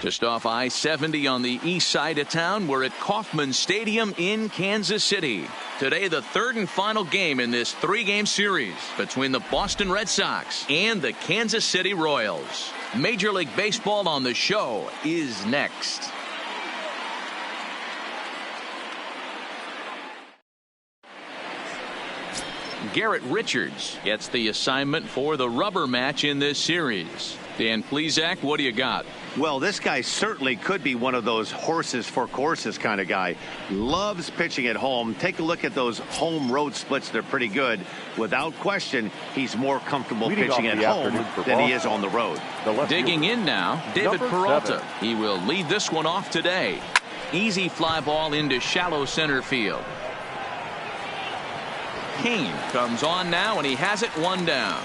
Just off I-70 on the east side of town, we're at Kauffman Stadium in Kansas City. Today, the third and final game in this three-game series between the Boston Red Sox and the Kansas City Royals. Major League Baseball on the Show is next. Garrett Richards gets the assignment for the rubber match in this series. Dan Plesac, what do you got? Well, this guy certainly could be one of those horses for courses kind of guy. Loves pitching at home. Take a look at those home road splits. They're pretty good. Without question, he's more comfortable pitching at home than he is on the road. Digging in now, David Peralta. He will lead this one off today. Easy fly ball into shallow center field. Kane comes on now, and he has it one down.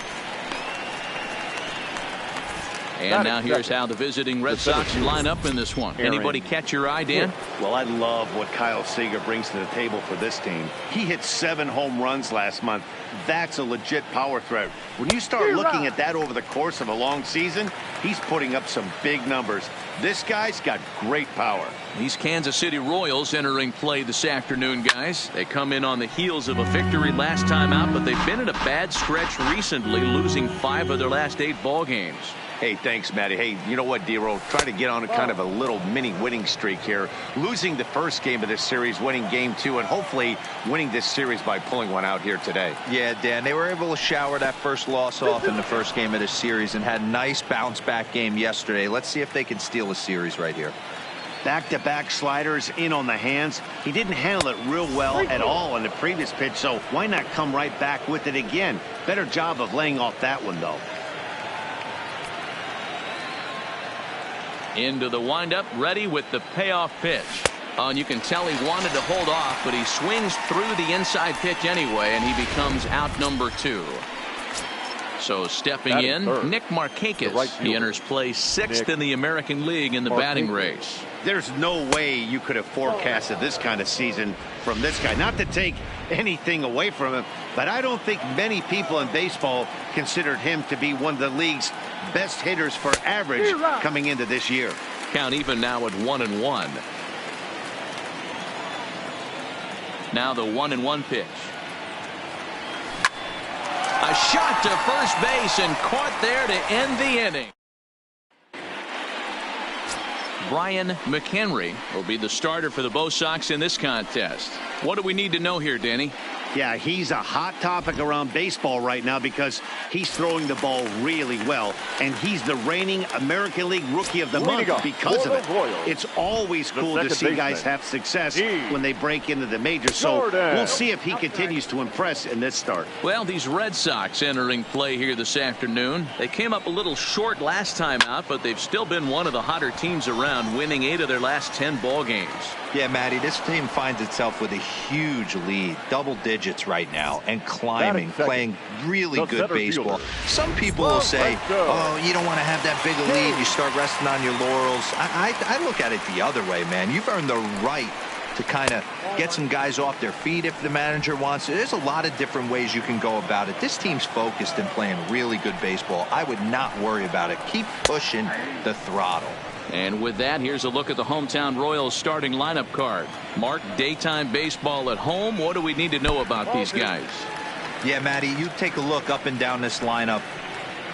And now here's how the visiting Red Sox line up in this one. Anybody catch your eye, Dan? Well, I love what Kyle Seager brings to the table for this team. He hit 7 home runs last month. That's a legit power threat. When you start looking at that over the course of a long season, he's putting up some big numbers. This guy's got great power. These Kansas City Royals entering play this afternoon, guys. They come in on the heels of a victory last time out, but they've been in a bad stretch recently, losing 5 of their last 8 ball games. Hey, thanks, Matty. Hey, you know what, D-Roll? Try to get on a kind of a little mini winning streak here. Losing the first game of this series, winning game 2, and hopefully winning this series by pulling one out here today. Yeah, Dan, they were able to shower that first loss off in the first game of this series and had a nice bounce-back game yesterday. Let's see if they can steal a series right here. Back-to-back sliders in on the hands. He didn't handle it real well at all on the previous pitch, so why not come right back with it again? Better job of laying off that one, though. Into the windup, ready with the payoff pitch. And you can tell he wanted to hold off, but he swings through the inside pitch anyway, and he becomes out number 2. So stepping in, Nick Markakis. He enters play 6th in the American League in the batting race. There's no way you could have forecasted this kind of season from this guy. Not to take anything away from him, but I don't think many people in baseball considered him to be one of the league's best hitters for average coming into this year. Count even now at 1-1. Now the 1-1 pitch. A shot to first base and caught there to end the inning. Brian McHenry will be the starter for the Bo Sox in this contest. What do we need to know here, Danny? Yeah, he's a hot topic around baseball right now because he's throwing the ball really well, and he's the reigning American League Rookie of the Month because of it. It's always cool to see guys have success when they break into the majors, so we'll see if he continues to impress in this start. Well, these Red Sox entering play here this afternoon. They came up a little short last time out, but they've still been one of the hotter teams around, winning 8 of their last 10 ball games. Yeah, Matty, this team finds itself with a huge lead, double digits right now, and climbing, playing really good baseball. Some people will say, oh, you don't want to have that big a lead. You start resting on your laurels. I look at it the other way, man. You've earned the right to kind of get some guys off their feet if the manager wants it. There's a lot of different ways you can go about it. This team's focused and playing really good baseball. I would not worry about it. Keep pushing the throttle. And with that, here's a look at the hometown Royals starting lineup card. Mark, daytime baseball at home. What do we need to know about these guys? Yeah, Matty, you take a look up and down this lineup.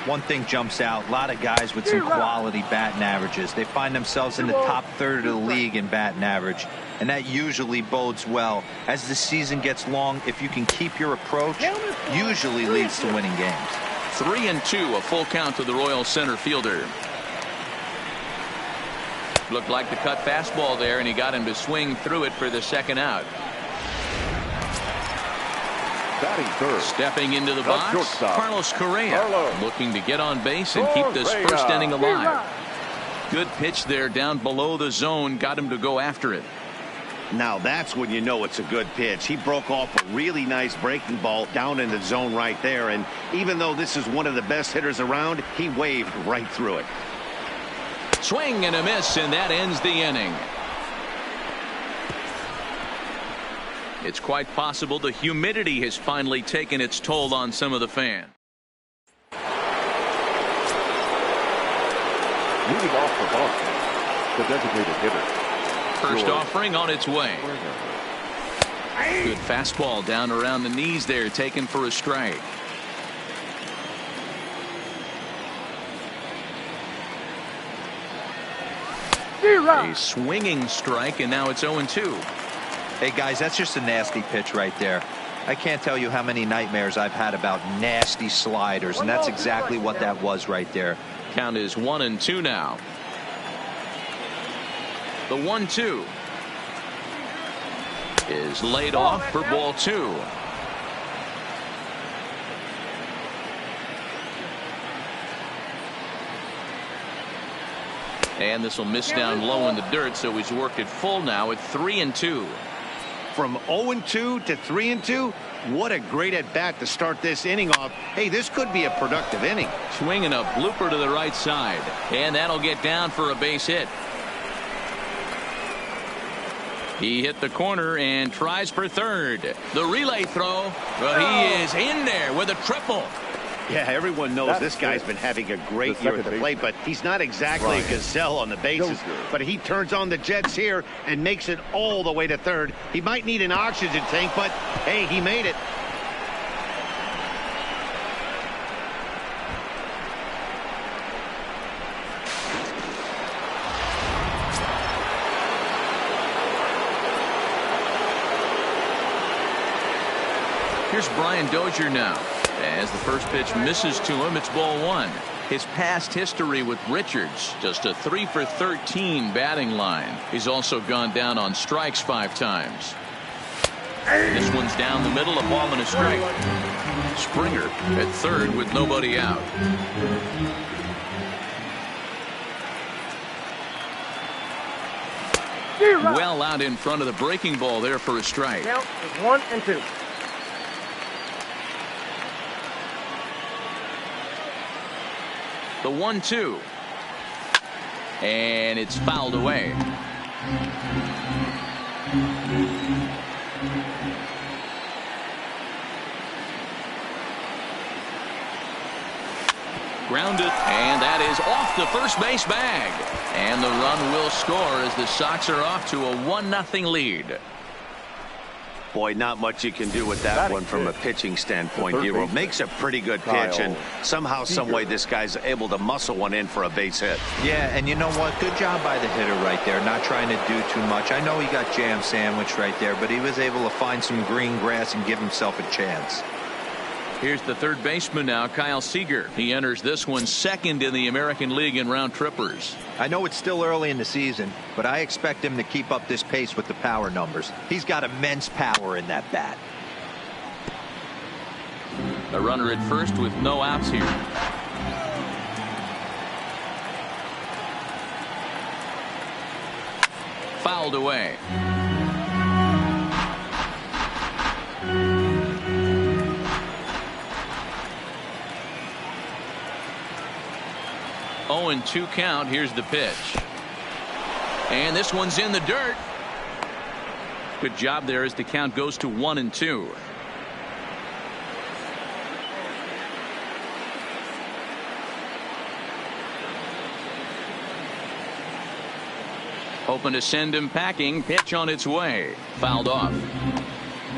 One thing jumps out. A lot of guys with some quality batting averages. They find themselves in the top third of the league in batting average, and that usually bodes well. As the season gets long, if you can keep your approach, usually leads to winning games. 3-2, a full count to the Royals center fielder. Looked like the cut fastball there, and he got him to swing through it for the second out. Stepping into the box, Carlos Correa, looking to get on base and keep this first inning alive. Good pitch there down below the zone, got him to go after it. Now that's when you know it's a good pitch. He broke off a really nice breaking ball down in the zone right there, and even though this is one of the best hitters around, he waved right through it. Swing and a miss, and that ends the inning. It's quite possible the humidity has finally taken its toll on some of the fans. Leading off for Boston, the designated hitter. First offering on its way. Good fastball down around the knees there, taken for a strike. A swinging strike, and now it's 0-2. Hey guys, that's just a nasty pitch right there. I can't tell you how many nightmares I've had about nasty sliders, and that's exactly what that was right there. Count is 1-2 now. The 1-2 is laid off for ball 2. And this will miss down low in the dirt, so he's worked it full now at 3-2. From 0-2 to 3-2, what a great at bat to start this inning off. Hey, this could be a productive inning. Swinging a blooper to the right side, and that'll get down for a base hit. He hit the corner and tries for third. The relay throw, but he is in there with a triple. Yeah, everyone knows this guy's been having a great year at the plate, but he's not exactly a gazelle on the bases. But he turns on the Jets here and makes it all the way to third. He might need an oxygen tank, but hey, he made it. Here's Brian Dozier now. As the first pitch misses to him, it's ball 1. His past history with Richards, just a 3 for 13 batting line. He's also gone down on strikes 5 times. This one's down the middle, a ball and a strike. Springer at third with nobody out. Well out in front of the breaking ball there for a strike. Count is 1-2. The 1-2, and it's fouled away. Grounded, and that is off the first base bag, and the run will score as the Sox are off to a 1-0 lead. Boy, not much you can do with that one from a pitching standpoint. He makes a pretty good pitch, and somehow, some way, this guy's able to muscle one in for a base hit. Yeah, and you know what? Good job by the hitter right there, not trying to do too much. I know he got jam sandwiched right there, but he was able to find some green grass and give himself a chance. Here's the third baseman now, Kyle Seager. He enters this one second in the American League in round trippers. I know it's still early in the season, but I expect him to keep up this pace with the power numbers. He's got immense power in that bat. A runner at first with no outs here. Fouled away. Oh, and 2 count. Here's the pitch. And this one's in the dirt. Good job there as the count goes to 1-2. Hoping to send him packing. Pitch on its way. Fouled off.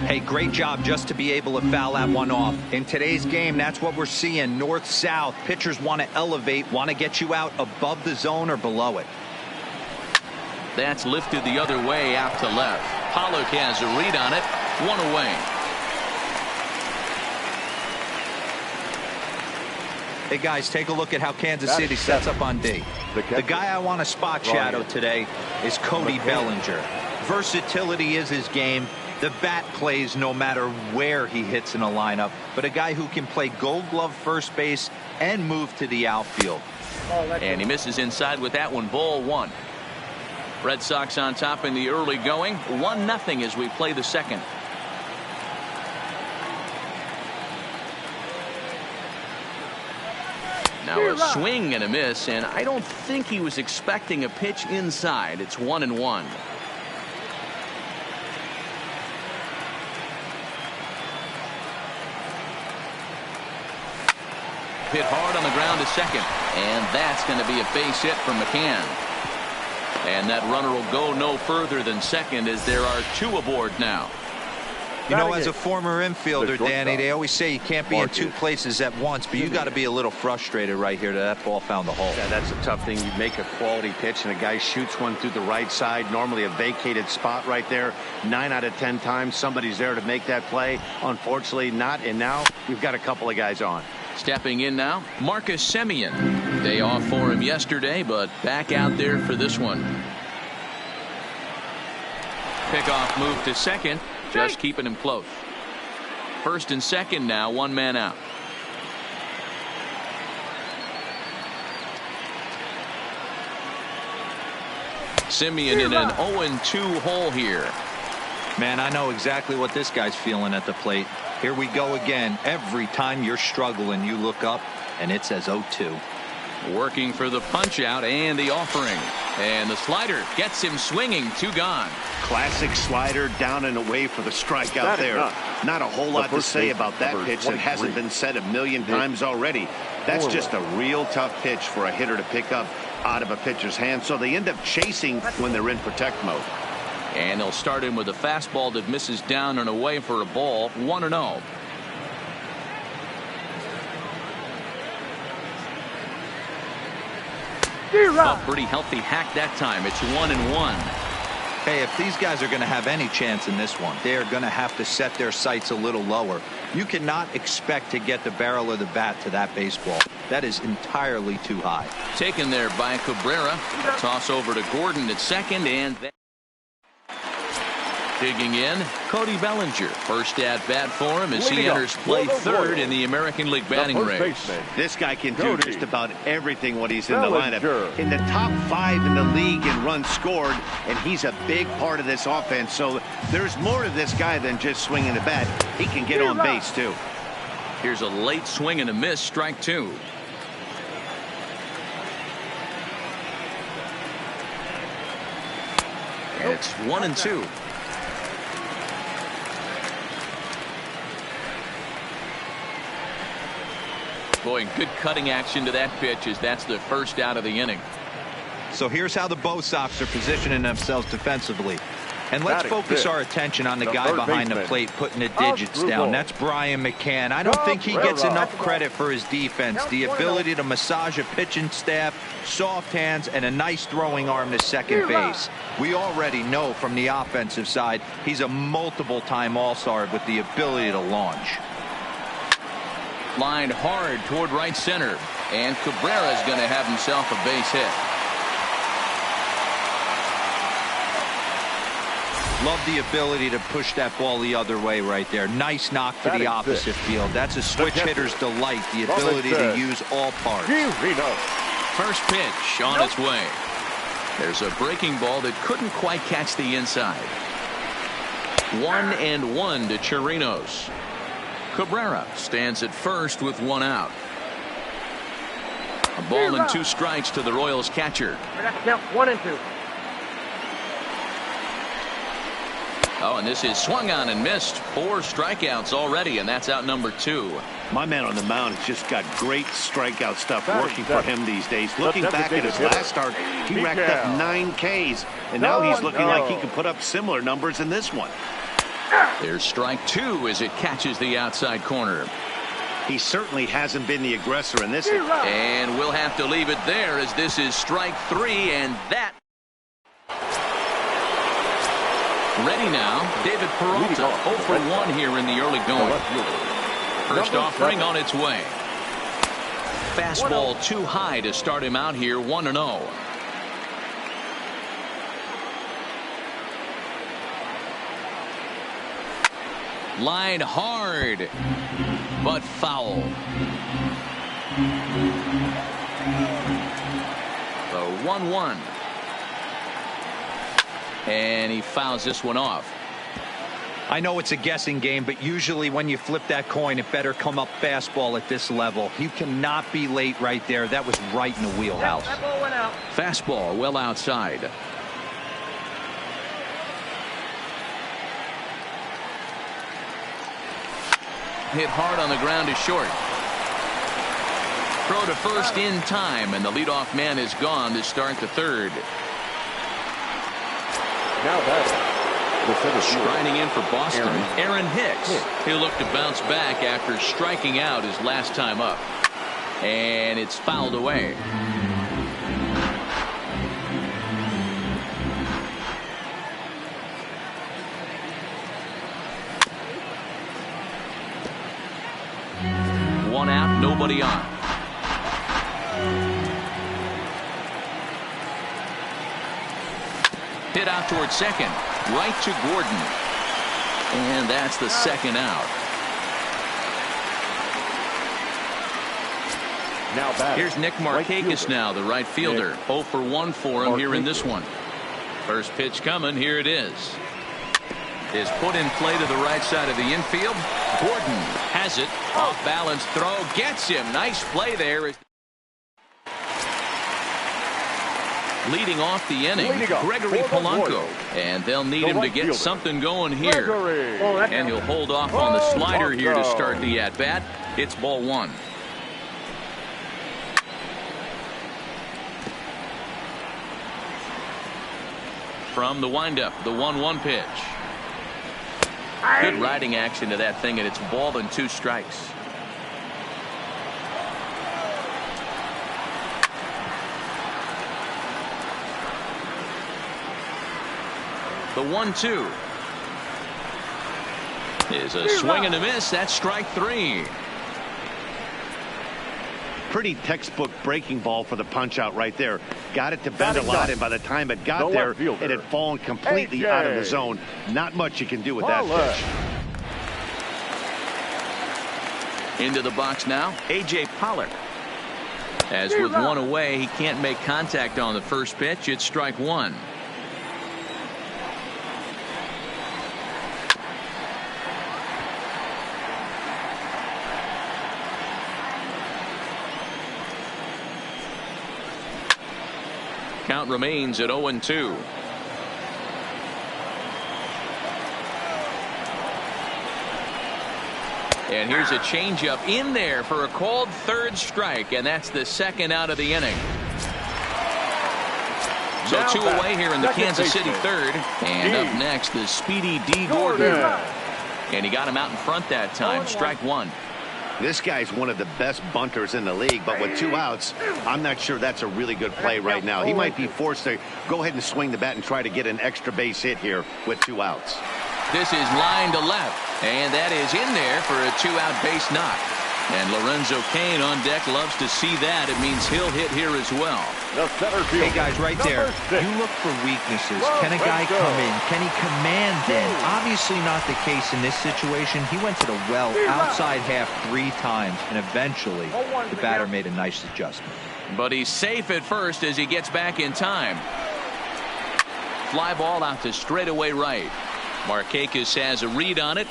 Hey, great job just to be able to foul that one off. In today's game, that's what we're seeing. North-south. Pitchers want to elevate, want to get you out above the zone or below it. That's lifted the other way out to left. Pollock has a read on it. 1 away. Hey, guys, take a look at how Kansas City sets up on D. The guy I want to spot shadow today is Cody Bellinger. Versatility is his game. The bat plays no matter where he hits in a lineup, but a guy who can play Gold Glove first base and move to the outfield. And he misses inside with that one. Ball 1. Red Sox on top in the early going. 1-0 as we play the second. Now a swing and a miss, and I don't think he was expecting a pitch inside. It's 1-1. Hit hard on the ground to second, and that's going to be a base hit from McCann. And that runner will go no further than second as there are 2 aboard now. You know, as a former infielder, Danny, they always say you can't be in 2 places at once, but you got to be a little frustrated right here that ball found the hole. Yeah, that's a tough thing. You make a quality pitch and a guy shoots one through the right side, normally a vacated spot right there. 9 out of 10 times somebody's there to make that play. Unfortunately not, and now we've got a couple of guys on. Stepping in now, Marcus Semien. Day off for him yesterday, but back out there for this one. Pickoff move to second. Just keeping him close. First and second now, 1 man out. Semien in an 0-2 hole here. Man, I know exactly what this guy's feeling at the plate. Here we go again. Every time you're struggling, you look up and it says 0-2. Working for the punch out and the offering. And the slider gets him swinging. 2 gone. Classic slider down and away for the strikeout there. Not a whole lot to say about that pitch that hasn't been said a million times already. That's just a real tough pitch for a hitter to pick up out of a pitcher's hand. So they end up chasing when they're in protect mode. And they'll start him with a fastball that misses down and away for a ball. 1-0. A pretty healthy hack that time. It's 1-1. Hey, if these guys are going to have any chance in this one, they are going to have to set their sights a little lower. You cannot expect to get the barrel of the bat to that baseball. That is entirely too high. Taken there by Cabrera. Toss over to Gordon at second, and then digging in, Cody Bellinger. First at bat for him as he enters play third in the American League batting range. This guy can do just about everything when he's in the lineup. In the top 5 in the league in runs scored, and he's a big part of this offense. So there's more to this guy than just swinging the bat. He can get on base too. Here's a late swing and a miss. Strike 2. And it's 1-2. Boy, good cutting action to that pitch as that's the first out of the inning. So here's how the Bo Sox are positioning themselves defensively. And let's focus our attention on the guy behind the plate putting the digits down. That's Brian McCann. I don't think he gets enough credit for his defense. The ability to massage a pitching staff, soft hands, and a nice throwing arm to second base. We already know from the offensive side he's a multiple-time All-Star with the ability to launch. Lined hard toward right center, and Cabrera is going to have himself a base hit. Love the ability to push that ball the other way right there. Nice knock to the opposite field. That's a switch hitter's delight, the ability to use all parts. First pitch on its way. There's a breaking ball that couldn't quite catch the inside. 1-1 to Chirinos. Cabrera stands at first with 1 out. A ball and 2 strikes to the Royals catcher. Count 1-2. Oh, and this is swung on and missed. 4 strikeouts already, and that's out number 2. My man on the mound has just got great strikeout stuff working for him these days. Looking back at his last start, he racked up 9 Ks, and now he's looking like he can put up similar numbers in this one. There's strike 2 as it catches the outside corner. He certainly hasn't been the aggressor in this. And we'll have to leave it there as this is strike 3, and that. Ready now, David Peralta, 0 for 1 here in the early going. First offering on its way. Fastball too high to start him out here, 1-0. Line hard, but foul. The 1-1. And he fouls this one off. I know it's a guessing game, but usually when you flip that coin, it better come up fastball at this level. You cannot be late right there. That was right in the wheelhouse. That ball went out. Fastball well outside. Hit hard on the ground is short. Throw to first in time, and the leadoff man is gone to start the third. Now batting. Striding in for Boston, Aaron Hicks. He'll look to bounce back after striking out his last time up. And it's fouled away. One out, nobody on. Hit out towards second, right to Gordon. And that's the second out. Now here's Nick Markakis now, the right fielder. 0 for 1 for him here in this one. First pitch coming, here it is. Is put in play to the right side of the infield. Gordon has it. Off balance throw, gets him. Nice play there. Leading off the inning, Gregory Polanco. And they'll need him to get something going here. And he'll hold off on the slider here to start the at-bat. It's ball one. From the windup, the 1-1 pitch. Good riding action to that thing, and it's ball and 2 strikes. The 1-2 is a swing and a miss. That's strike 3. Pretty textbook breaking ball for the punch out right there. Got it to bend a lot, and by the time it got there, it had fallen completely out of the zone. Not much you can do with that pitch. Into the box now, A.J. Pollard. As with one away, he can't make contact on the first pitch. It's strike 1. Count remains at 0-2. And here's a changeup in there for a called third strike, and that's the second out of the inning. So 2 away here in the Kansas City third. And up next, the speedy D. Gordon. And he got him out in front that time. Strike 1. This guy's one of the best bunters in the league, but with 2 outs, I'm not sure that's a really good play right now. He might be forced to go ahead and swing the bat and try to get an extra base hit here with 2 outs. This is line to left, and that is in there for a 2-out base knock. And Lorenzo Cain on deck loves to see that. It means he'll hit here as well. Hey guys, right there, you look for weaknesses. Can a guy come in? Can he command in? Obviously not the case in this situation. He went to the well outside half 3 times, and eventually the batter made a nice adjustment. But he's safe at first as he gets back in time. Fly ball out to straightaway right. Markakis has a read on it,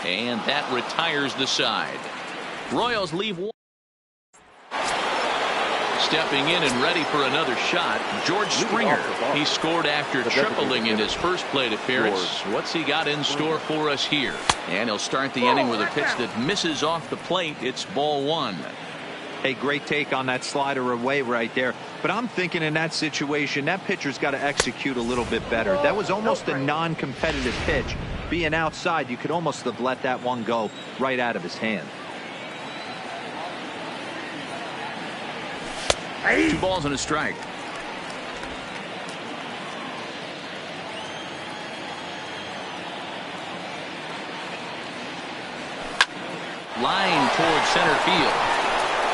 and that retires the side. Royals leave one. Stepping in and ready for another shot, George Springer. He scored after tripling in his first plate appearance. What's he got in store for us here? And he'll start the inning with a pitch that misses off the plate. It's ball 1. Hey, great take on that slider away right there. But I'm thinking in that situation, that pitcher's got to execute a little bit better. That was almost a non-competitive pitch. Being outside, you could almost have let that one go right out of his hand. 2 balls and a strike. Line towards center field.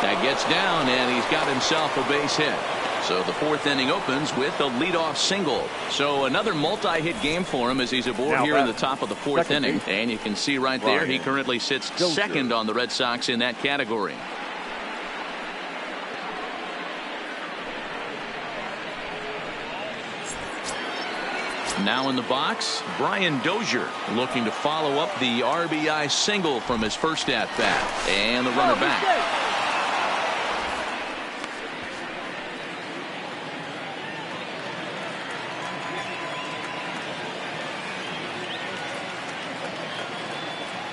That gets down, and he's got himself a base hit. So the 4th inning opens with a leadoff single. So another multi-hit game for him as he's aboard here in the top of the 4th inning. And you can see right there, he currently sits second on the Red Sox in that category. Now in the box, Brian Dozier looking to follow up the RBI single from his first at-bat. And the runner back.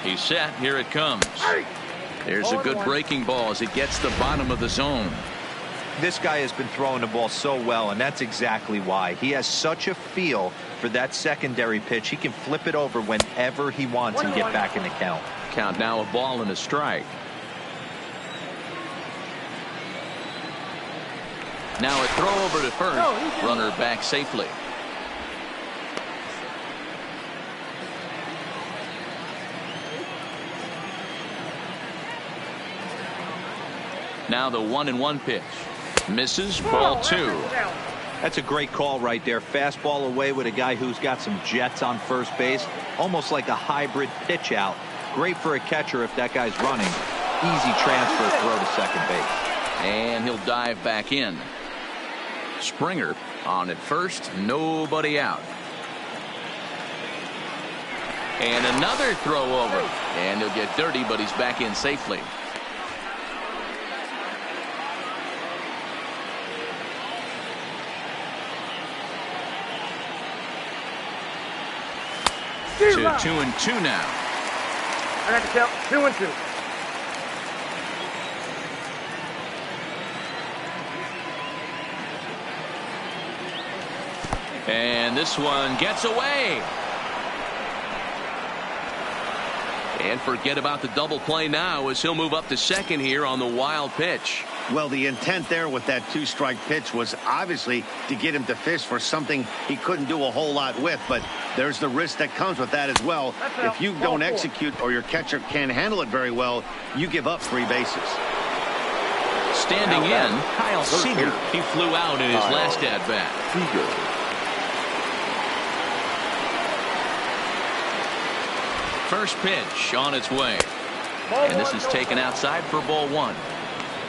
He's set. Here it comes. There's a good breaking ball as it gets the bottom of the zone. This guy has been throwing the ball so well, and that's exactly why. He has such a feel for that secondary pitch. He can flip it over whenever he wants and get back in the count. Count now, a ball and a strike. Now a throw over to first. Runner back safely. Now the 1-1 pitch. Misses, ball 2. That's a great call right there. Fastball away with a guy who's got some jets on first base. Almost like a hybrid pitch out. Great for a catcher if that guy's running. Easy transfer throw to second base. And he'll dive back in. Springer on at first, nobody out. And another throw over. And he'll get dirty, but he's back in safely. To 2-2 now. I got to count 2-2. And this one gets away. And forget about the double play now as he'll move up to second here on the wild pitch. Well, the intent there with that 2-strike pitch was obviously to get him to fish for something he couldn't do a whole lot with, but there's the risk that comes with that as well. If you don't execute or your catcher can't handle it very well, you give up 3 bases. Standing in, Kyle Seager. He flew out in his last at-bat. First pitch on its way. And this is taken outside for ball 1.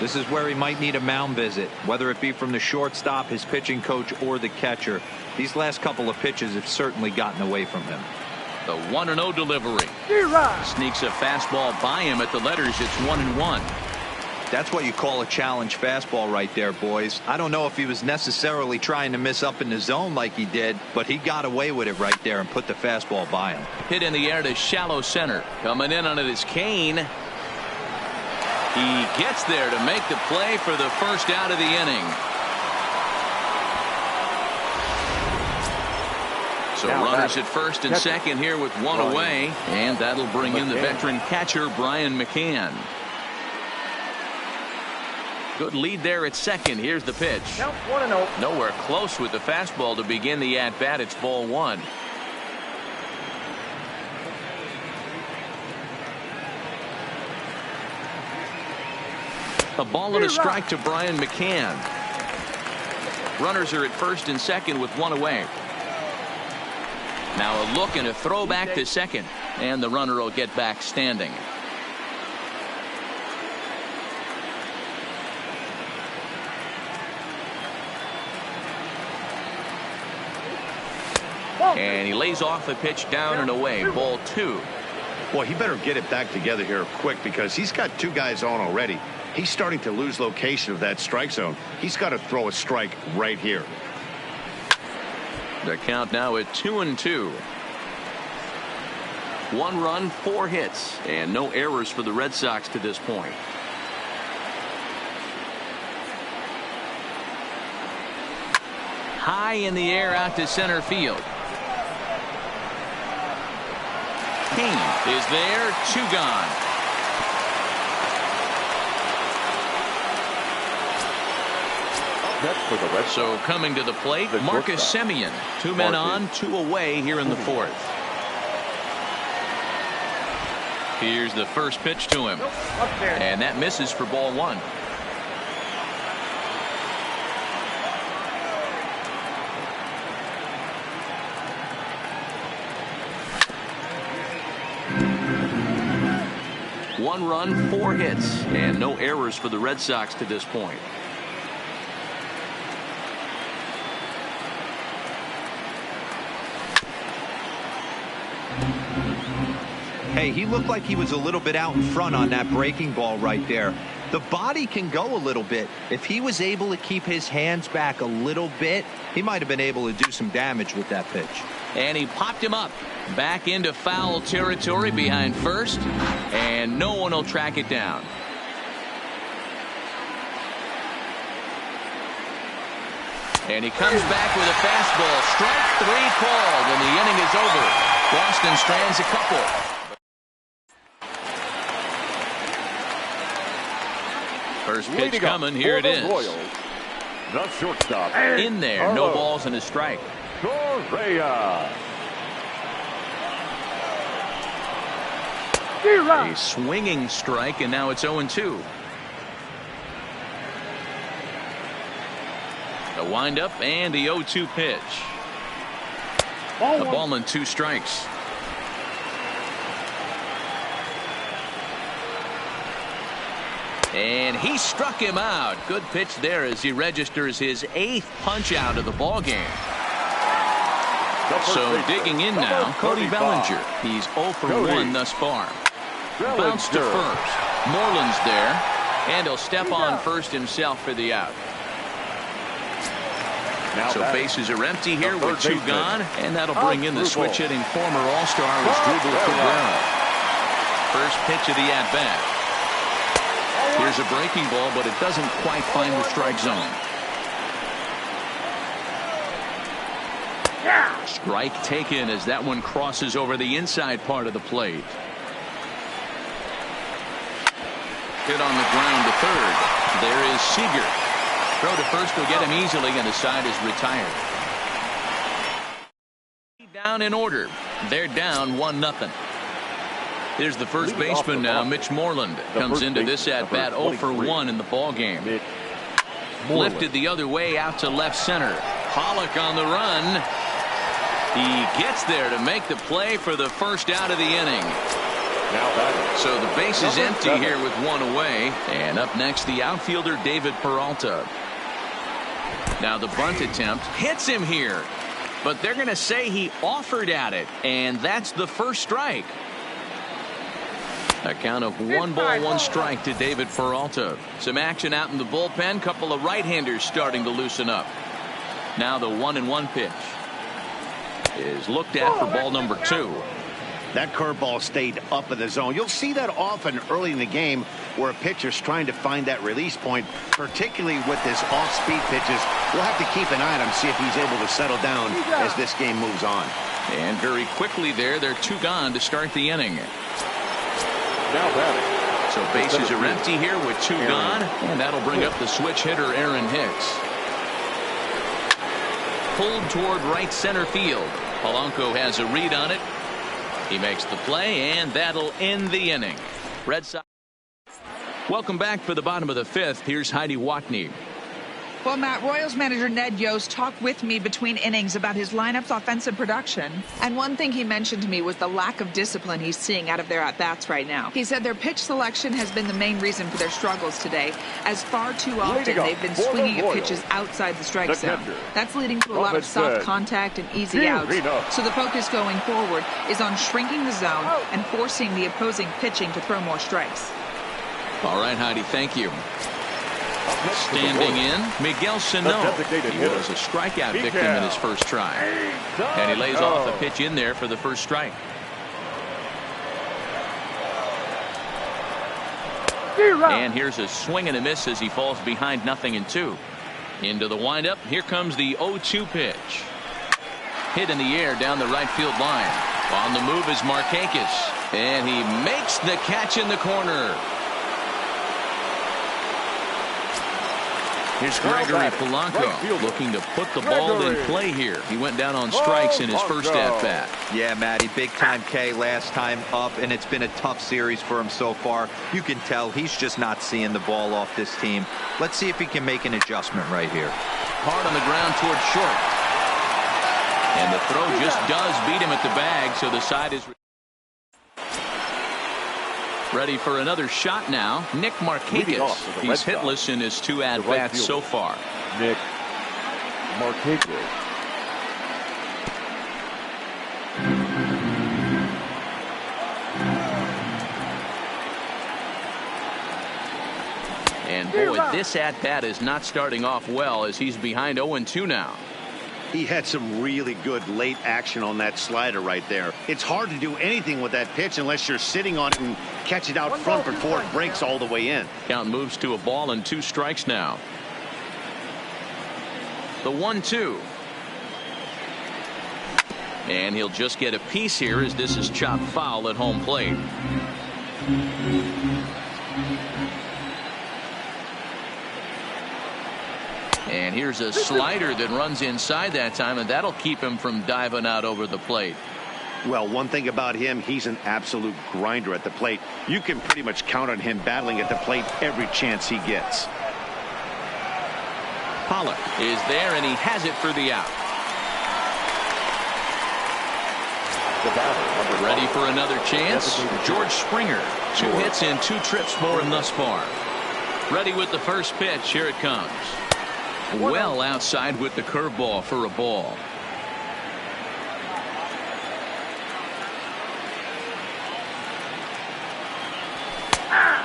This is where he might need a mound visit, whether it be from the shortstop, his pitching coach, or the catcher. These last couple of pitches have certainly gotten away from him. The 1-0 delivery. Sneaks a fastball by him at the letters. It's 1-1. That's what you call a challenge fastball right there, boys. I don't know if he was necessarily trying to miss up in the zone like he did, but he got away with it right there and put the fastball by him. Hit in the air to shallow center. Coming in on it is Kane. He gets there to make the play for the first out of the inning. So runners at first and second here with 1 away, and that'll bring in the veteran catcher Brian McCann. Good lead there at second. Here's the pitch. Count 1-0. Nowhere close with the fastball to begin the at-bat. It's ball 1. A ball and a strike to Brian McCann. Runners are at first and second with 1 away. Now a look and a throw back to second, and the runner will get back standing. And he lays off the pitch down and away. Ball 2. Boy, he better get it back together here quick because he's got 2 guys on already. He's starting to lose location of that strike zone. He's got to throw a strike right here. The count now at 2-2. 1 run, 4 hits, and no errors for the Red Sox to this point. High in the air out to center field. Kane is there, 2 gone. So coming to the plate, Marcus Semien. 2 men on, 2 away here in the 4th. Here's the first pitch to him. And that misses for ball 1. One run, 4 hits, and no errors for the Red Sox to this point. Hey, he looked like he was a little bit out in front on that breaking ball right there. The body can go a little bit. If he was able to keep his hands back a little bit, he might have been able to do some damage with that pitch. And he popped him up back into foul territory behind first, and no one will track it down. And he comes back with a fastball. Strike three called, and the inning is over. Boston strands a couple. First pitch coming. Here it is. The shortstop. In there. No balls and a strike. Correa. A swinging strike, and now it's 0-2. The windup and the 0-2 pitch. A ball and 2 strikes. And he struck him out. Good pitch there as he registers his 8th punch out of the ball game. So digging in now, Cody Bellinger. He's 0 for 1 thus far. Bounce to first. Moreland's there, and he'll step on first himself for the out. So bases are empty here with 2 gone, and that'll bring in the switch-hitting former All-Star Asdrubal Cabrera. First pitch of the at-bat. Here's a breaking ball, but it doesn't quite find the strike zone. Strike taken as that one crosses over the inside part of the plate. Hit on the ground to third. There is Seager. Throw to first will get him easily, and the side is retired. Down in order. They're down 1-0. Here's the first baseman now, Mitch Moreland. Comes into this at-bat 0 for 1 in the ball game. Lifted the other way out to left center. Pollock on the run. He gets there to make the play for the first out of the inning. So the base is empty here with 1 away. And up next, the outfielder David Peralta. Now the bunt attempt hits him here, but they're going to say he offered at it, and that's the first strike. A count of 1 ball, 1 strike to David Peralta. Some action out in the bullpen. Couple of right-handers starting to loosen up. Now the 1-1 pitch is looked at for ball number 2. That curveball stayed up in the zone. You'll see that often early in the game where a pitcher's trying to find that release point, particularly with his off-speed pitches. We'll have to keep an eye on him, see if he's able to settle down as this game moves on. And very quickly there, they're 2 gone to start the inning. So bases are empty here with 2 gone, and that'll bring up the switch hitter Aaron Hicks. Pulled toward right center field. Polanco has a read on it. He makes the play, and that'll end the inning. Red Sox. Welcome back for the bottom of the 5th. Here's Heidi Watney. Well, Matt, Royals manager Ned Yost talked with me between innings about his lineup's offensive production. And one thing he mentioned to me was the lack of discipline he's seeing out of their at-bats right now. He said their pitch selection has been the main reason for their struggles today, as far too often they've been swinging at pitches outside the strike zone. That's leading to a lot of soft contact and easy outs. So the focus going forward is on shrinking the zone and forcing the opposing pitching to throw more strikes. All right, Heidi, thank you. Standing in, Miguel Sano. He was a strikeout victim in his first try. And he lays off a pitch in there for the first strike. And here's a swing and a miss as he falls behind 0-2. Into the windup. Here comes the 0-2 pitch. Hit in the air down the right field line. On the move is Markakis. And he makes the catch in the corner. Here's Gregory Polanco looking to put the ball in play here. He went down on strikes in his first at-bat. Yeah, Matty, big-time K last time up, and it's been a tough series for him so far. You can tell he's just not seeing the ball off this team. Let's see if he can make an adjustment right here. Hard on the ground towards short. And the throw just does beat him at the bag, so the side is ready for another shot now. Nick Markakis. He's hitless in his 2 at-bats so far. Nick Markakis. And boy, this at-bat is not starting off well as he's behind 0-2 now. He had some really good late action on that slider right there. It's hard to do anything with that pitch unless you're sitting on it and catch it out front before it breaks all the way in. Count moves to a ball and 2 strikes now. The 1-2. And he'll just get a piece here as this is chopped foul at home plate. And here's a slider that runs inside that time, and that'll keep him from diving out over the plate. Well, one thing about him, he's an absolute grinder at the plate. You can pretty much count on him battling at the plate every chance he gets. Pollock is there, and he has it for the out. The batter, number Ready for another chance? George Springer. 2 hits and 2 trips for him thus far. Ready with the first pitch. Here it comes. Well outside with the curveball for a ball.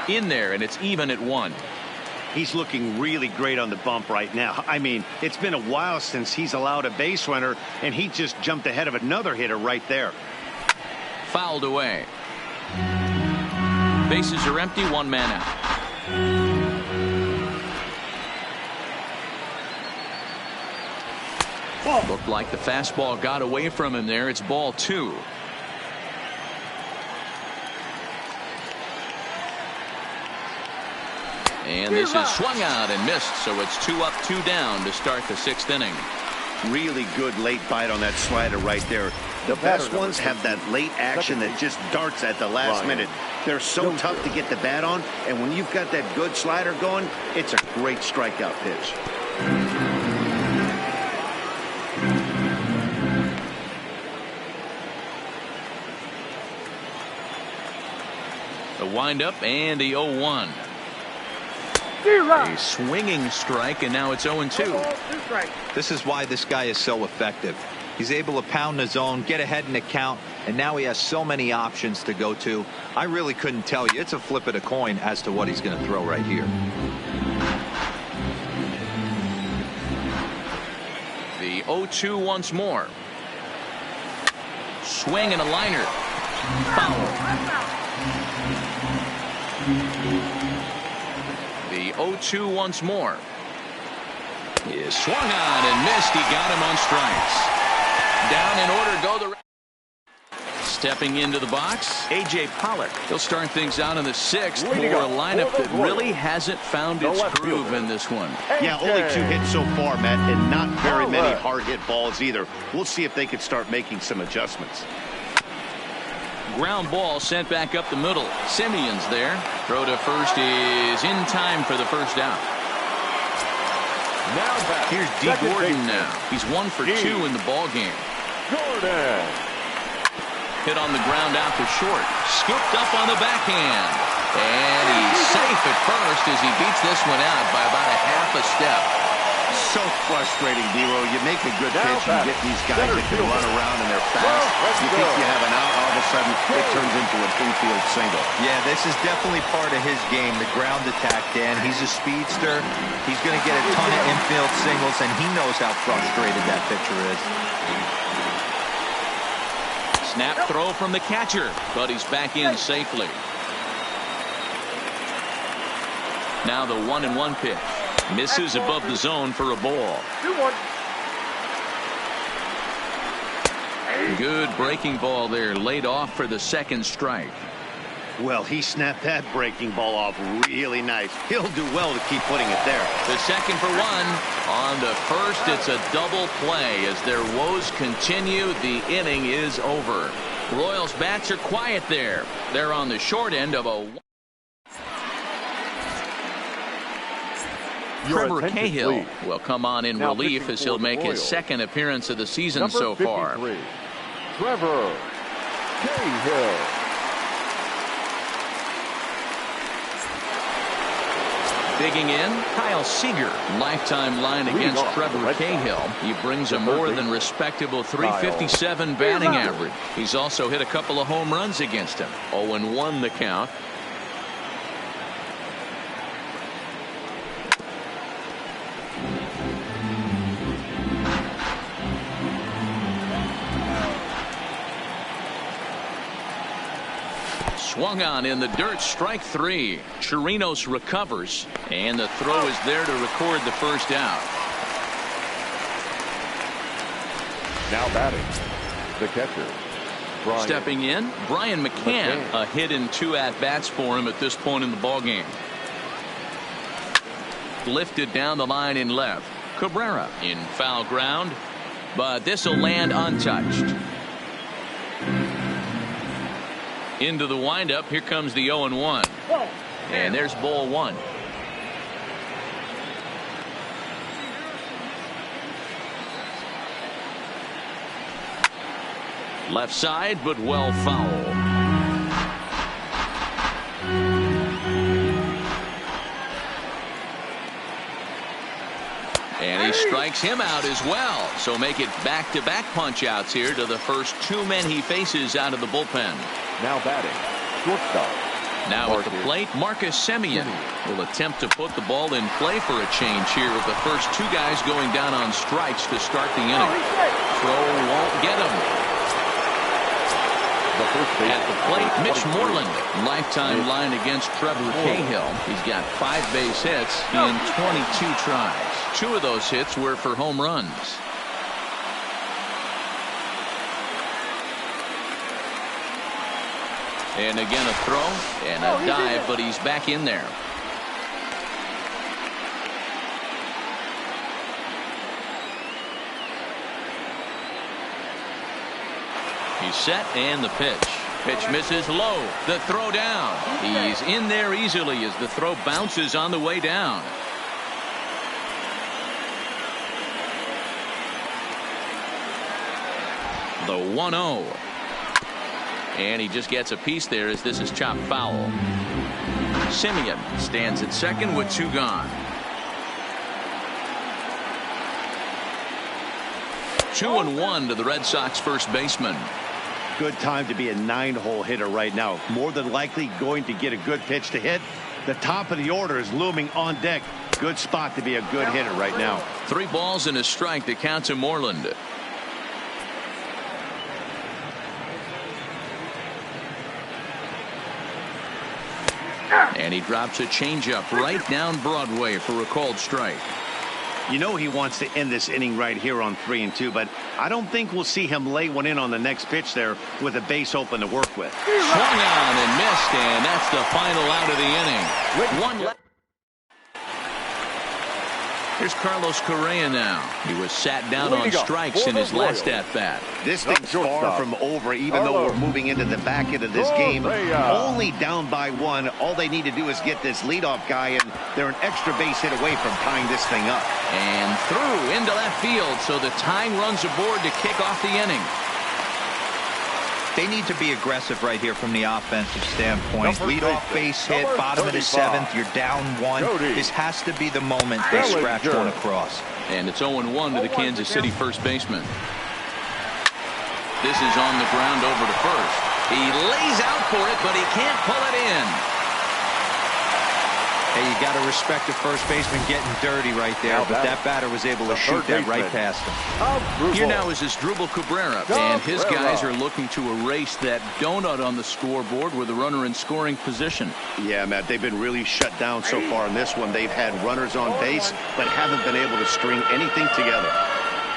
In there, and it's even at 1. He's looking really great on the bump right now. I mean, it's been a while since he's allowed a base runner, and he just jumped ahead of another hitter right there. Fouled away. Bases are empty, 1 man out. Looked like the fastball got away from him there. It's ball 2. And this is swung out and missed, so it's 2 up, 2 down to start the 6th inning. Really good late bite on that slider right there. The best ones have that late action that just darts at the last minute. They're so tough to get the bat on, and when you've got that good slider going, it's a great strikeout pitch. The windup and the 0-1. A swinging strike, and now it's 0-2. This is why this guy is so effective. He's able to pound the zone, get ahead in the count, and now he has so many options to go to. I really couldn't tell you. It's a flip of the coin as to what he's going to throw right here. The 0-2 once more. Swing and a liner. Foul. The 0-2 once more. Is swung on and missed. He got him on strikes. Down in order go the. Stepping into the box, A.J. Pollock. He'll start things out in the 6th for a lineup that really hasn't found its groove in this one. Yeah, only 2 hits so far, Matt, and not very many hard hit balls either. We'll see if they can start making some adjustments. Ground ball sent back up the middle. Simeon's there. Throw to first is in time for the first out. Now back. Here's D. Gordon now. He's 1 for 2 in the ball game. Gordon. Hit on the ground out to short. Scooped up on the backhand. And he's safe at first as he beats this one out by about a half a step. So frustrating, D-Ro. You make a good pitch, you get these guys that can run around and they're fast. You think you have an out, all of a sudden it turns into an infield single. Yeah, this is definitely part of his game, the ground attack, Dan. He's a speedster. He's going to get a ton of infield singles, and he knows how frustrated that pitcher is. Snap throw from the catcher, but he's back in safely. Now the 1-1 pitch. Misses above the zone for a ball. 2-1. Good breaking ball there, laid off for the 2nd strike. Well, he snapped that breaking ball off really nice. He'll do well to keep putting it there. The 2nd for 1. On to first, it's a double play. As their woes continue, the inning is over. Royals bats are quiet there. They're on the short end of a. Trevor Cahill will come on in relief as he'll make his 2nd appearance of the season so far. Trevor Cahill. Digging in, Kyle Seager. Lifetime line against Trevor Cahill. He brings a more than respectable .357 batting average. He's also hit a couple of home runs against him. 0-1 the count. Swung on in the dirt, strike 3. Chirinos recovers, and the throw is there to record the first out. Now batting, the catcher. Stepping in, Brian McCann. A hit and 2 at-bats for him at this point in the ballgame. Lifted down the line in left. Cabrera in foul ground, but this will land untouched. Into the windup. Here comes the 0-1. And there's ball 1. Left side, but well foul. And he strikes him out as well. So make it back-to-back punch-outs here to the first 2 men he faces out of the bullpen. Now batting, shortstop. Now at the plate, Marcus Semien will attempt to put the ball in play for a change here with the first 2 guys going down on strikes to start the inning. Throw won't get him. At the plate, Mitch Moreland. Lifetime line against Trevor Cahill. He's got 5 base hits in 22 tries. 2 of those hits were for home runs. And again a throw and a dive, but he's back in there. He's set and the pitch. Pitch misses low. The throw down. He's in there easily as the throw bounces on the way down. The 1-0. And he just gets a piece there as this is chopped foul. Semien stands at second with 2 gone. 2-1 to the Red Sox first baseman. Good time to be a 9-hole hitter right now. More than likely going to get a good pitch to hit. The top of the order is looming on deck. Good spot to be a good hitter right now. 3 balls and a strike to count to Moreland. And he drops a changeup right down Broadway for a called strike. You know he wants to end this inning right here on 3-2, but I don't think we'll see him lay one in on the next pitch there with a base open to work with. Swung on and missed, and that's the final out of the inning. 1 left. Here's Carlos Correa now. He was sat down on strikes in his last at-bat. This thing's far from over, even though we're moving into the back end of this game. Only down by 1. All they need to do is get this leadoff guy, and they're an extra base hit away from tying this thing up. And through into left field, so the tying runs aboard to kick off the inning. They need to be aggressive right here from the offensive standpoint. Leadoff base hit, bottom of the 7th. You're down 1. This has to be the moment they scratch one across. And it's 0-1 to the Kansas City first baseman. This is on the ground over to first. He lays out for it, but he can't pull it in. Hey, you got to respect the first baseman getting dirty right there, but that batter was able to shoot that right past him. Here now is Asdrubal Cabrera, and his guys are looking to erase that donut on the scoreboard with a runner in scoring position. Yeah, Matt, they've been really shut down so far in this one. They've had runners on base, but haven't been able to string anything together.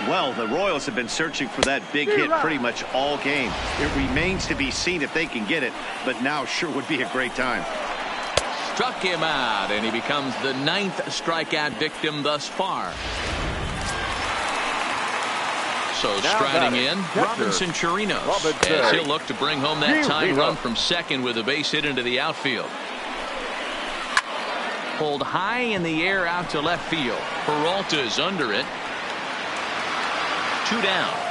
Well, the Royals have been searching for that big hit pretty much all game. It remains to be seen if they can get it, but now sure would be a great time. Struck him out, and he becomes the 9th strikeout victim thus far. So striding in, Robinson Chirinos, as he'll look to bring home that tying run from second with a base hit into the outfield. Pulled high in the air out to left field. Peralta's under it. 2 down.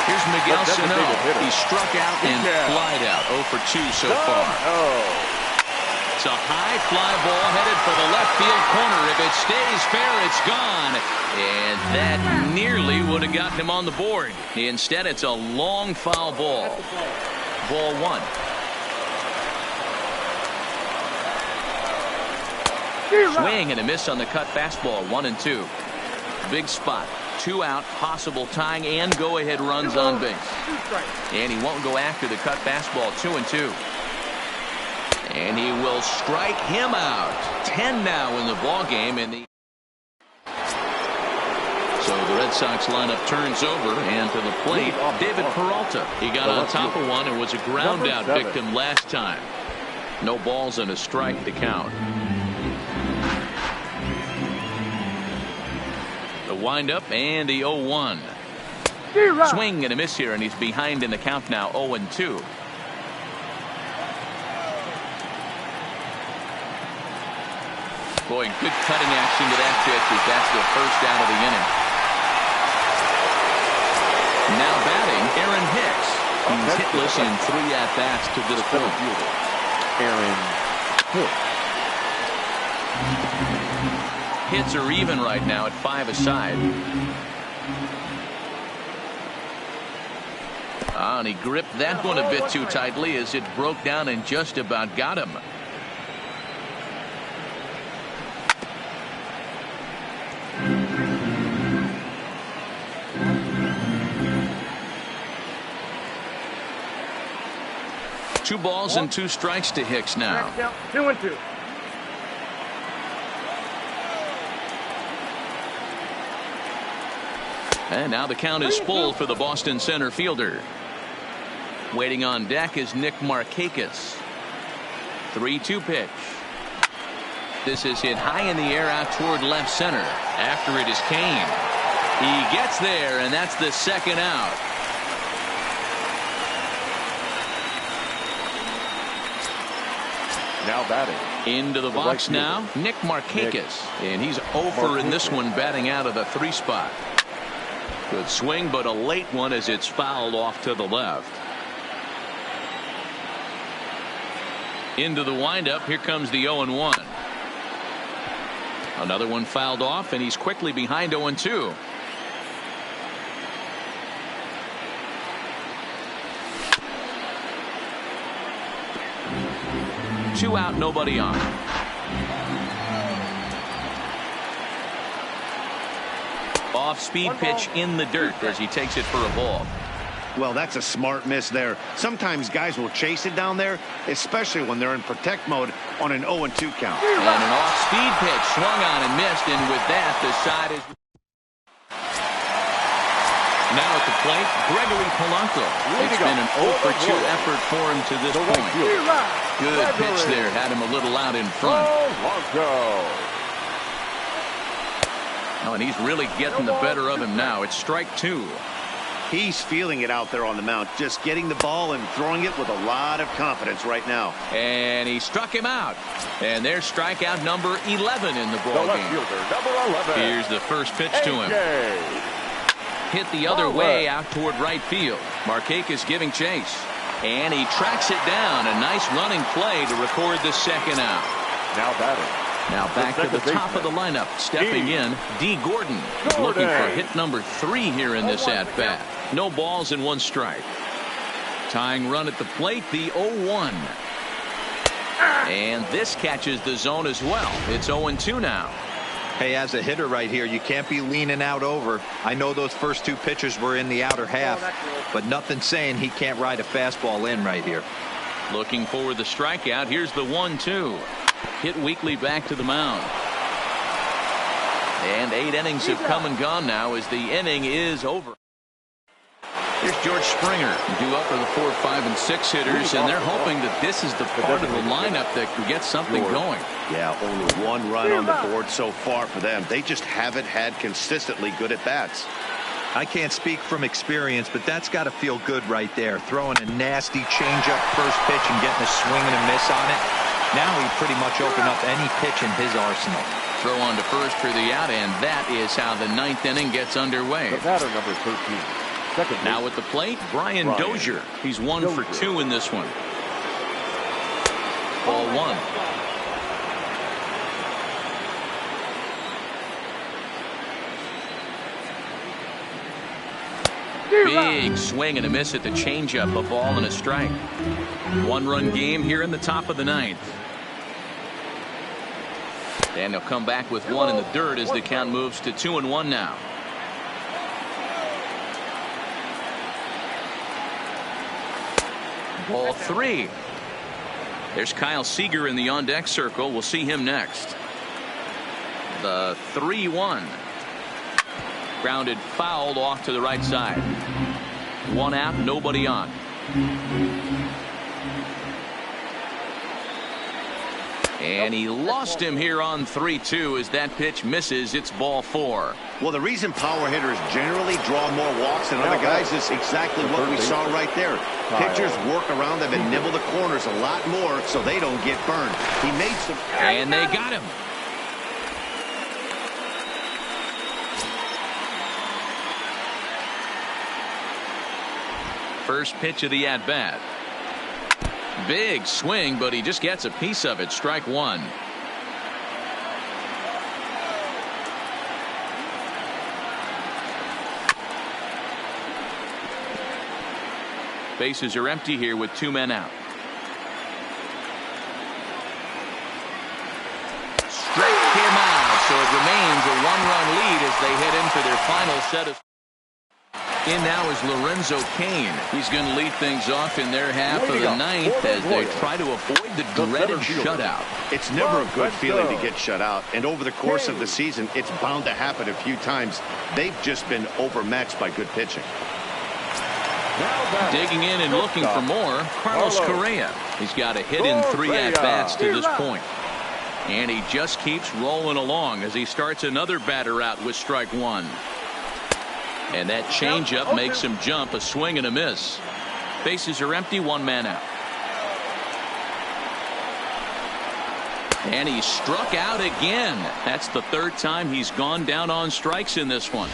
Here's Miguel Sano. He struck out and flied out. 0 for 2 so far. It's a high fly ball headed for the left field corner. If it stays fair, it's gone. And that nearly would have gotten him on the board. Instead, it's a long foul ball. Ball 1. Swing and a miss on the cut fastball. 1-2. Big spot. 2 out, possible tying and go-ahead runs on base. And he won't go after the cut fastball. 2-2. And he will strike him out. 10 now in the ball game. So the Red Sox lineup turns over, and to the plate, David Peralta. He got on top of one and was a ground out victim last time. No balls and a strike to count. The windup and the 0-1. Swing and a miss here, and he's behind in the count now, 0-2. Boy, good cutting action to that pitch as that's the first out of the inning. Now batting, Aaron Hicks. He's hitless in 3 at-bats to this point. Aaron Hicks. Hits are even right now at 5 aside. And he gripped that one a bit too tightly as it broke down and just about got him. Two balls and 2 strikes to Hicks now. 2-2. And now the count is full for the Boston center fielder. Waiting on deck is Nick Markakis. 3-2 pitch. This is hit high in the air out toward left center. After it is Kane. He gets there, and that's the second out. Now batting. Into the box now, Nick Markakis. And he's over in this one, batting out of the 3 spot. Good swing, but a late one as it's fouled off to the left. Into the windup. Here comes the 0-1. Another one fouled off, and he's quickly behind 0-2. Two out, nobody on. Off-speed pitch in the dirt as he takes it for a ball. Well, that's a smart miss there. Sometimes guys will chase it down there, especially when they're in protect mode on an 0-2 count. And an off-speed pitch swung on and missed, and with that, the side is... Now at the plate, Gregory Polanco. It's been an 0-for-2 effort for him to this point. Good pitch there. Had him a little out in front. Oh, and he's really getting the better of him now. It's strike 2. He's feeling it out there on the mound. Just getting the ball and throwing it with a lot of confidence right now. And he struck him out. And there's strikeout number 11 in the ball game. Here's the first pitch to him. Hit the other way out toward right field. Markakis giving chase. And he tracks it down. A nice running play to record the second out. Now batting. Now back to the top of the lineup. Stepping in, D. Gordon. He's looking for hit number 3 here in this at-bat. No balls and 1 strike. Tying run at the plate, the 0-1. And this catches the zone as well. It's 0-2 now. Hey, as a hitter right here, you can't be leaning out over. I know those first 2 pitches were in the outer half, but nothing saying he can't ride a fastball in right here. Looking for the strikeout. Here's the 1-2. Hit weakly back to the mound. And 8 innings have come and gone now as the inning is over. Here's George Springer, due up for the 4, 5, and 6 hitters, and they're hoping that this is the part of the lineup that can get something going. Yeah, only 1 run on the board so far for them. They just haven't had consistently good at-bats. I can't speak from experience, but that's got to feel good right there. Throwing a nasty changeup first pitch and getting a swing and a miss on it. Now he pretty much opened up any pitch in his arsenal. Throw on to first for the out, and that is how the 9th inning gets underway. The batter number 13. Now at the plate, Brian Dozier. He's 1 for 2 in this one. Ball 1. Big swing and a miss at the changeup. A ball and a strike. 1-run game here in the top of the 9th. And they'll come back with 1 in the dirt as the count moves to 2-1 now. Ball 3. There's Kyle Seager in the on-deck circle. We'll see him next. The 3-1. Grounded, fouled off to the right side. One out, nobody on. And he lost him here on 3-2 as that pitch misses. It's ball 4. Well, the reason power hitters generally draw more walks than other guys is exactly what we saw right there. Pitchers work around them and nibble the corners a lot more so they don't get burned. He made some. And they got him. First pitch of the at-bat. Big swing, but he just gets a piece of it. Strike one. Bases are empty here with 2 men out. Strike him out, so it remains a 1-run lead as they head into their final set of. In now is Lorenzo Cain. He's going to lead things off in their half of the ninth as they try to avoid the dreaded shutout. It's never a good feeling to get shut out, and over the course of the season, it's bound to happen a few times. They've just been overmatched by good pitching. Digging in and looking for more, Carlos Correa. He's got a hit in 3 at-bats to this point. And he just keeps rolling along as he starts another batter out with strike one. And that changeup makes him jump. A swing and a miss. Bases are empty, 1 man out. And he struck out again. That's the 3rd time he's gone down on strikes in this one.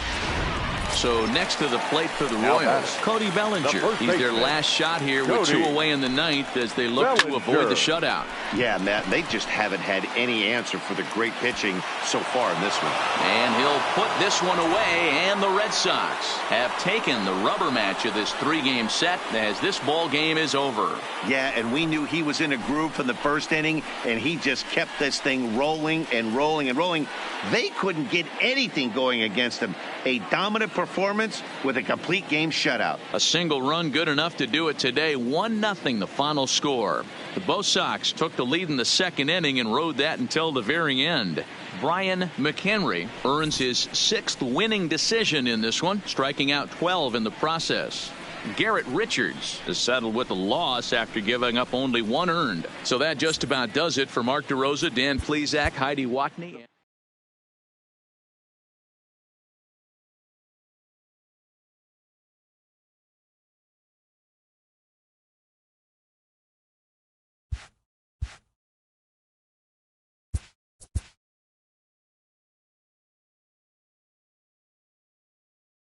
So next to the plate for the Royals, Cody Bellinger. He's their last shot here with 2 away in the 9th as they look to avoid the shutout. Yeah, Matt, they just haven't had any answer for the great pitching so far in this one. And he'll put this one away, and the Red Sox have taken the rubber match of this 3-game set as this ball game is over. Yeah, and we knew he was in a groove from the first inning, and he just kept this thing rolling and rolling and rolling. They couldn't get anything going against him. A dominant performance with a complete game shutout. A single run good enough to do it today. 1-0 the final score. The Bo Sox took the lead in the 2nd inning and rode that until the very end. Brian McHenry earns his 6th winning decision in this one, striking out 12 in the process. Garrett Richards is settled with a loss after giving up only 1 earned. So that just about does it for Mark DeRosa, Dan Plesac, Heidi Watney.